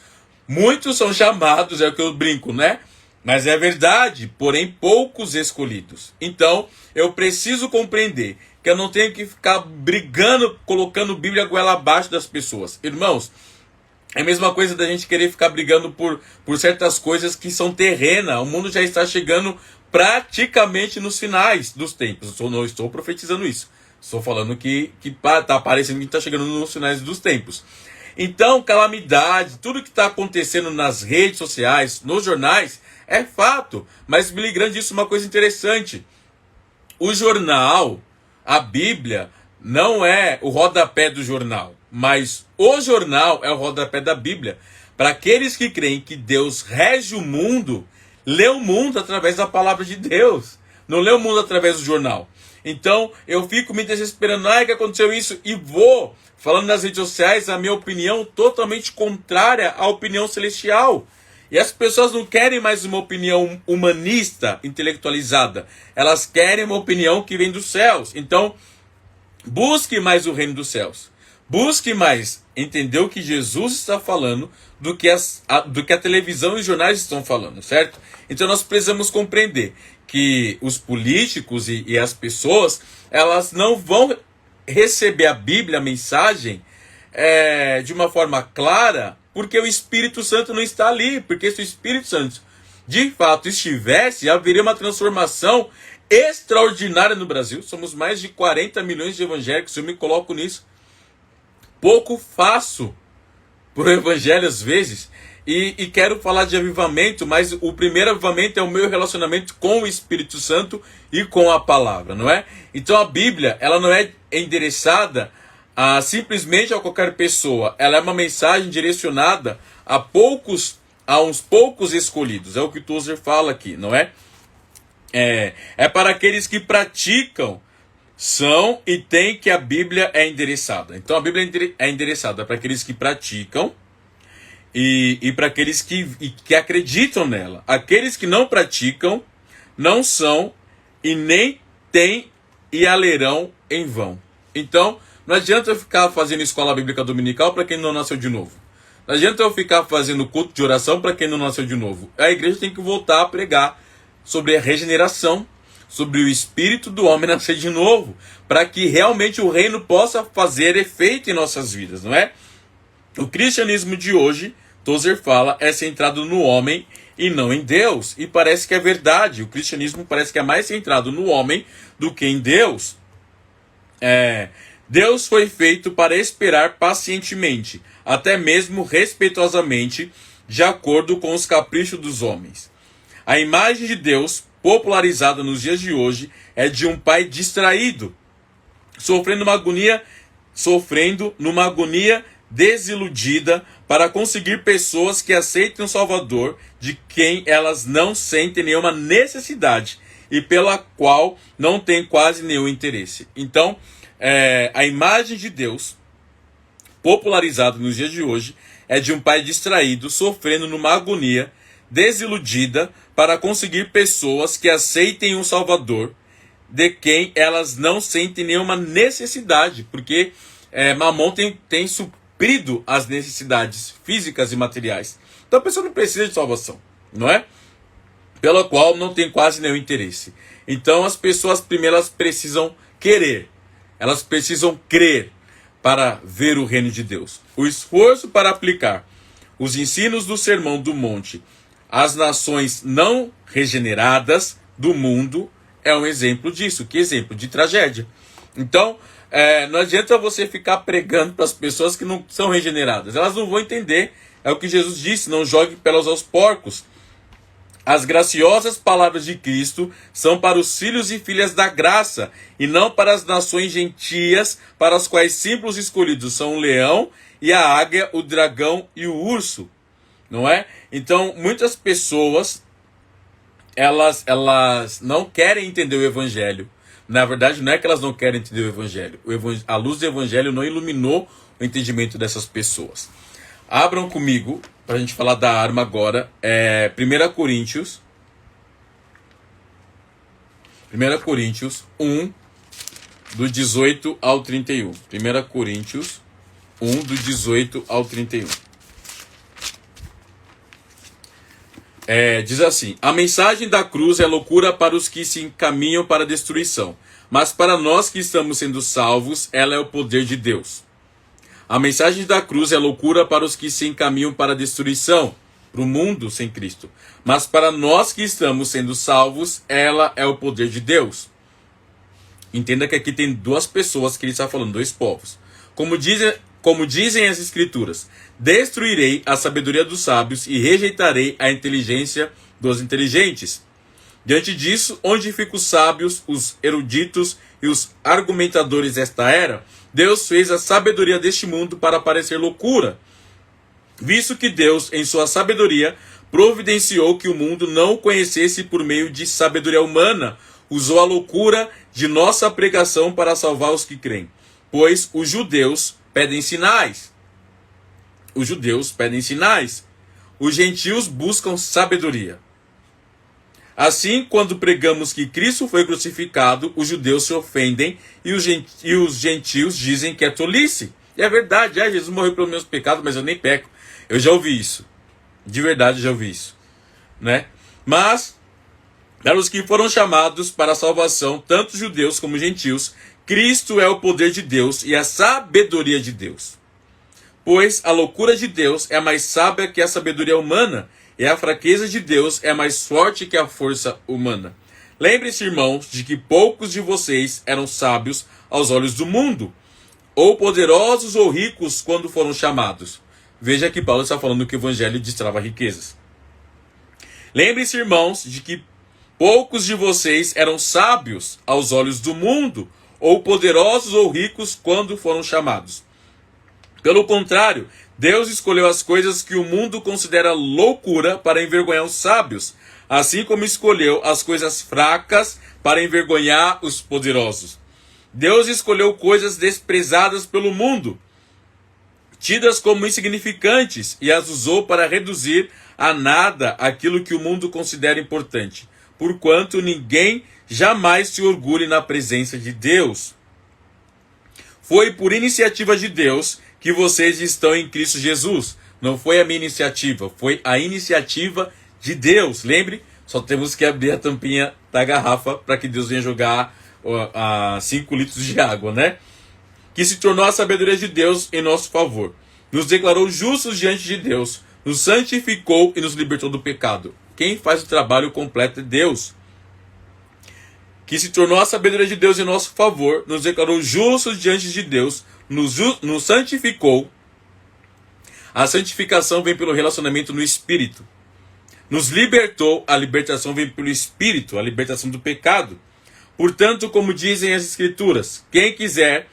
Muitos são chamados, é o que eu brinco, né? Mas é verdade, porém poucos escolhidos. Então, eu preciso compreender que eu não tenho que ficar brigando, colocando Bíblia goela abaixo das pessoas. Irmãos, é a mesma coisa da gente querer ficar brigando por certas coisas que são terrenas. O mundo já está chegando praticamente nos finais dos tempos. Eu não estou profetizando isso. Estou falando que está parecendo que está chegando nos finais dos tempos. Então, calamidade, tudo que está acontecendo nas redes sociais, nos jornais, é fato. Mas Billy Graham disse uma coisa interessante. O jornal, a Bíblia, não é o rodapé do jornal. Mas o jornal é o rodapé da Bíblia. Para aqueles que creem que Deus rege o mundo, lê o mundo através da palavra de Deus. Não lê o mundo através do jornal. Então, eu fico me desesperando. Ai, que aconteceu isso? E vou falando nas redes sociais a minha opinião totalmente contrária à opinião celestial. E as pessoas não querem mais uma opinião humanista, intelectualizada. Elas querem uma opinião que vem dos céus. Então, busque mais o reino dos céus. Busque mais entender o que Jesus está falando do que a televisão e os jornais estão falando, certo? Então nós precisamos compreender que os políticos e as pessoas, elas não vão receber a Bíblia, a mensagem, de uma forma clara, porque o Espírito Santo não está ali. Porque se o Espírito Santo de fato estivesse, haveria uma transformação extraordinária no Brasil. Somos mais de 40 milhões de evangélicos, eu me coloco nisso. Pouco faço pro evangelho às vezes, e quero falar de avivamento, mas o primeiro avivamento é o meu relacionamento com o Espírito Santo e com a palavra, não é? Então a Bíblia, ela não é endereçada simplesmente a qualquer pessoa, ela é uma mensagem direcionada a uns poucos escolhidos, é o que Tozer fala aqui, não é? É para aqueles que praticam são e tem que a Bíblia é endereçada. Então a Bíblia é endereçada para aqueles que praticam e para aqueles que acreditam nela. Aqueles que não praticam não são e nem têm e a lerão em vão. Então não adianta eu ficar fazendo escola bíblica dominical para quem não nasceu de novo. Não adianta eu ficar fazendo culto de oração para quem não nasceu de novo. A igreja tem que voltar a pregar sobre a regeneração, sobre o espírito do homem nascer de novo, para que realmente o reino possa fazer efeito em nossas vidas, não é? O cristianismo de hoje, Tozer fala, é centrado no homem e não em Deus. E parece que é verdade, o cristianismo parece que é mais centrado no homem do que em Deus. Deus foi feito para esperar pacientemente, até mesmo respeitosamente, de acordo com os caprichos dos homens. A imagem de Deus popularizada nos dias de hoje é de um pai distraído, sofrendo numa agonia desiludida para conseguir pessoas que aceitem o Salvador, de quem elas não sentem nenhuma necessidade e pela qual não tem quase nenhum interesse. Então, a imagem de Deus popularizada nos dias de hoje é de um pai distraído, sofrendo numa agonia desiludida para conseguir pessoas que aceitem um Salvador, de quem elas não sentem nenhuma necessidade, porque Mamon tem suprido as necessidades físicas e materiais. Então a pessoa não precisa de salvação, não é? Pela qual não tem quase nenhum interesse. Então as pessoas primeiro elas precisam querer, elas precisam crer, para ver o reino de Deus. O esforço para aplicar os ensinos do Sermão do Monte às nações não regeneradas do mundo é um exemplo disso. Que exemplo? De tragédia. Então, não adianta você ficar pregando para as pessoas que não são regeneradas. Elas não vão entender. É o que Jesus disse: não jogue pelas aos porcos. As graciosas palavras de Cristo são para os filhos e filhas da graça, e não para as nações gentias, para as quais símbolos escolhidos são o leão e a águia, o dragão e o urso. Não é? Então, muitas pessoas, elas não querem entender o Evangelho. Na verdade, não é que elas não querem entender o Evangelho. A luz do Evangelho não iluminou o entendimento dessas pessoas. Abram comigo, para a gente falar da arma agora, 1 Coríntios 1, do 18 ao 31. 1 Coríntios 1, do 18 ao 31. Diz assim: a mensagem da cruz é loucura para os que se encaminham para a destruição, mas para nós que estamos sendo salvos, ela é o poder de Deus. A mensagem da cruz é loucura para os que se encaminham para a destruição, para o mundo sem Cristo. Mas para nós que estamos sendo salvos, ela é o poder de Deus. Entenda que aqui tem duas pessoas que ele está falando, dois povos. Como dizem as Escrituras: destruirei a sabedoria dos sábios e rejeitarei a inteligência dos inteligentes. Diante disso, onde ficam os sábios, os eruditos e os argumentadores desta era? Deus fez a sabedoria deste mundo para parecer loucura, visto que Deus, em sua sabedoria, providenciou que o mundo não o conhecesse por meio de sabedoria humana, usou a loucura de nossa pregação para salvar os que creem. Pois os judeus pedem sinais. Os gentios buscam sabedoria. Assim, quando pregamos que Cristo foi crucificado, os judeus se ofendem e os gentios dizem que é tolice. E é verdade, Jesus morreu pelos meus pecados, mas eu nem peco. Eu já ouvi isso. De verdade, já ouvi isso. Né? Mas, para os que foram chamados para a salvação, tanto judeus como gentios, Cristo é o poder de Deus e a sabedoria de Deus. Pois a loucura de Deus é mais sábia que a sabedoria humana, e a fraqueza de Deus é mais forte que a força humana. Lembre-se, irmãos, de que poucos de vocês eram sábios aos olhos do mundo, ou poderosos ou ricos quando foram chamados. Veja que Paulo está falando que o evangelho destrava riquezas. Lembre-se, irmãos, de que poucos de vocês eram sábios aos olhos do mundo, ou poderosos ou ricos quando foram chamados. Pelo contrário, Deus escolheu as coisas que o mundo considera loucura para envergonhar os sábios, assim como escolheu as coisas fracas para envergonhar os poderosos. Deus escolheu coisas desprezadas pelo mundo, tidas como insignificantes, e as usou para reduzir a nada aquilo que o mundo considera importante, porquanto ninguém jamais se orgulhe na presença de Deus. Foi por iniciativa de Deus que vocês estão em Cristo Jesus. Não foi a minha iniciativa, foi a iniciativa de Deus. Lembre, só temos que abrir a tampinha da garrafa para que Deus venha jogar 5 litros de água, né? Que se tornou a sabedoria de Deus em nosso favor. Nos declarou justos diante de Deus, nos santificou e nos libertou do pecado. Quem faz o trabalho completo é Deus. Que se tornou a sabedoria de Deus em nosso favor, nos declarou justos diante de Deus, nos santificou. A santificação vem pelo relacionamento no Espírito. Nos libertou, a libertação vem pelo Espírito, a libertação do pecado. Portanto, como dizem as Escrituras, quem quiser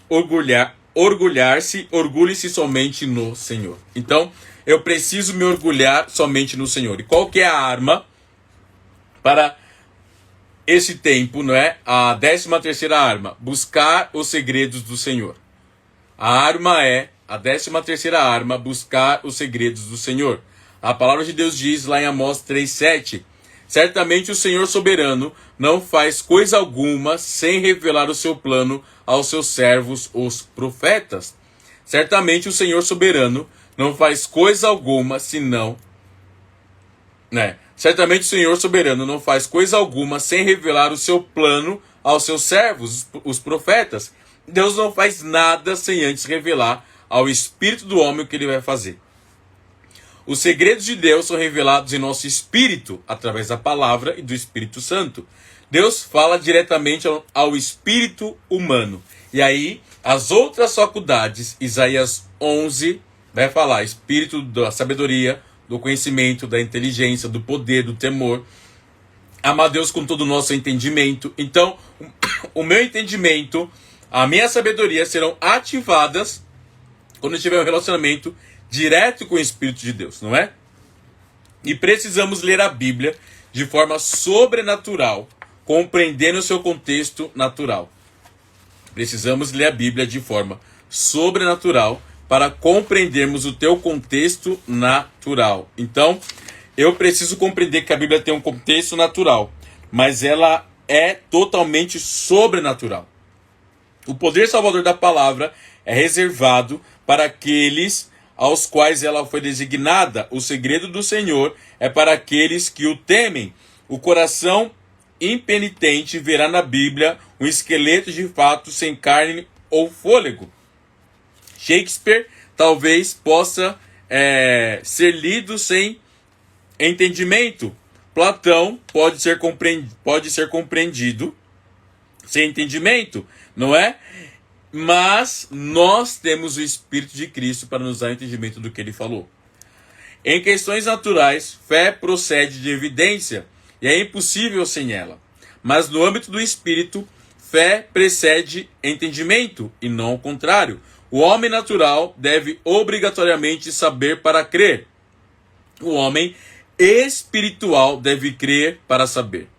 orgulhar-se, orgulhe-se somente no Senhor. Então, eu preciso me orgulhar somente no Senhor. E qual que é a arma para esse tempo, não é? A 13ª arma, buscar os segredos do Senhor. A 13ª arma, buscar os segredos do Senhor. A palavra de Deus diz lá em Amós 3:7, certamente o Senhor soberano não faz coisa alguma sem revelar o seu plano aos seus servos, os profetas. Certamente o Senhor soberano não faz coisa alguma senão, certamente o Senhor soberano não faz coisa alguma sem revelar o seu plano aos seus servos, os profetas. Deus não faz nada sem antes revelar ao espírito do homem o que ele vai fazer. Os segredos de Deus são revelados em nosso espírito, através da palavra e do Espírito Santo. Deus fala diretamente ao espírito humano. E aí, as outras faculdades, Isaías 11, vai falar espírito da sabedoria, do conhecimento, da inteligência, do poder, do temor. Amar Deus com todo o nosso entendimento. Então, o meu entendimento, a minha sabedoria serão ativadas quando eu tiver um relacionamento direto com o Espírito de Deus, não é? E precisamos ler a Bíblia de forma sobrenatural, compreendendo o seu contexto natural. Precisamos ler a Bíblia de forma sobrenatural para compreendermos o teu contexto natural. Então, eu preciso compreender que a Bíblia tem um contexto natural, mas ela é totalmente sobrenatural. O poder salvador da palavra é reservado para aqueles aos quais ela foi designada. O segredo do Senhor é para aqueles que o temem. O coração impenitente verá na Bíblia um esqueleto de fato sem carne ou fôlego. Shakespeare talvez possa ser lido sem entendimento. Platão pode ser compreendido sem entendimento, não é? Mas nós temos o Espírito de Cristo para nos dar entendimento do que ele falou. Em questões naturais, fé procede de evidência e é impossível sem ela. Mas no âmbito do Espírito, fé precede entendimento e não o contrário. O homem natural deve obrigatoriamente saber para crer. O homem espiritual deve crer para saber.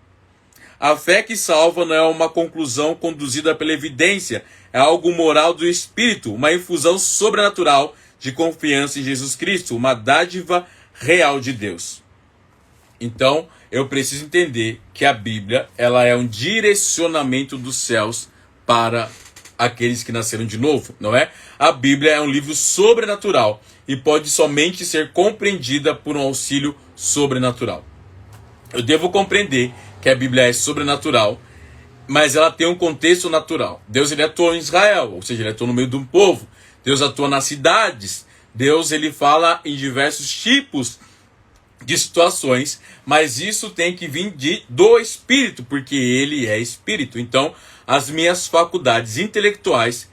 A fé que salva não é uma conclusão conduzida pela evidência, é algo moral do Espírito, uma infusão sobrenatural de confiança em Jesus Cristo, uma dádiva real de Deus. Então, eu preciso entender que a Bíblia ela é um direcionamento dos céus para aqueles que nasceram de novo, não é? A Bíblia é um livro sobrenatural e pode somente ser compreendida por um auxílio sobrenatural. Eu devo compreender que a Bíblia é sobrenatural, mas ela tem um contexto natural. Deus ele atua em Israel, ou seja, ele atua no meio de um povo. Deus atua nas cidades. Deus ele fala em diversos tipos de situações, mas isso tem que vir do Espírito, porque ele é Espírito. Então, as minhas faculdades intelectuais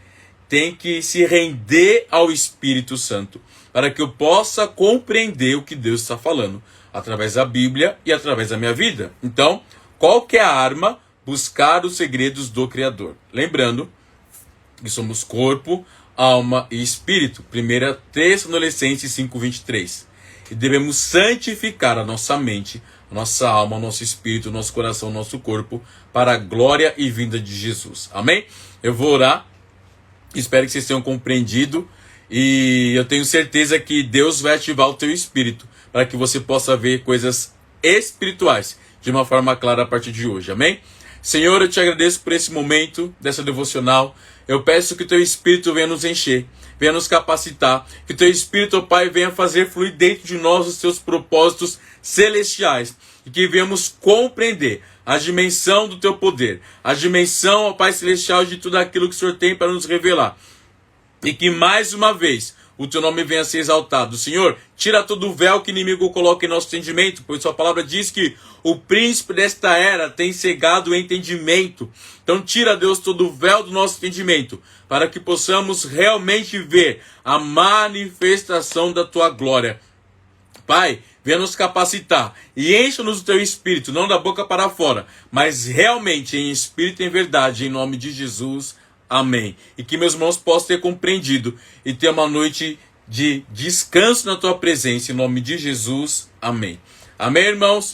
têm que se render ao Espírito Santo, para que eu possa compreender o que Deus está falando, através da Bíblia e através da minha vida. Então, qual que é a arma? Buscar os segredos do Criador. Lembrando que somos corpo, alma e espírito. 1 Tessalonicenses 5:23. E devemos santificar a nossa mente, a nossa alma, o nosso espírito, o nosso coração, o nosso corpo, para a glória e vinda de Jesus. Amém? Eu vou orar. Espero que vocês tenham compreendido. E eu tenho certeza que Deus vai ativar o teu espírito para que você possa ver coisas espirituais de uma forma clara a partir de hoje. Amém? Senhor, eu te agradeço por esse momento dessa devocional. Eu peço que o teu Espírito venha nos encher, venha nos capacitar, que o teu Espírito, ó Pai, venha fazer fluir dentro de nós os teus propósitos celestiais e que venhamos compreender a dimensão do teu poder, a dimensão, ó Pai celestial, de tudo aquilo que o Senhor tem para nos revelar. E que mais uma vez o teu nome venha a ser exaltado. Senhor, tira todo o véu que o inimigo coloca em nosso entendimento, pois sua palavra diz que o príncipe desta era tem cegado o entendimento. Então tira, Deus, todo o véu do nosso entendimento, para que possamos realmente ver a manifestação da tua glória. Pai, venha nos capacitar e encha-nos do teu espírito, não da boca para fora, mas realmente em espírito e em verdade, em nome de Jesus. Amém. E que meus irmãos possam ter compreendido e ter uma noite de descanso na tua presença, em nome de Jesus. Amém. Amém, irmãos?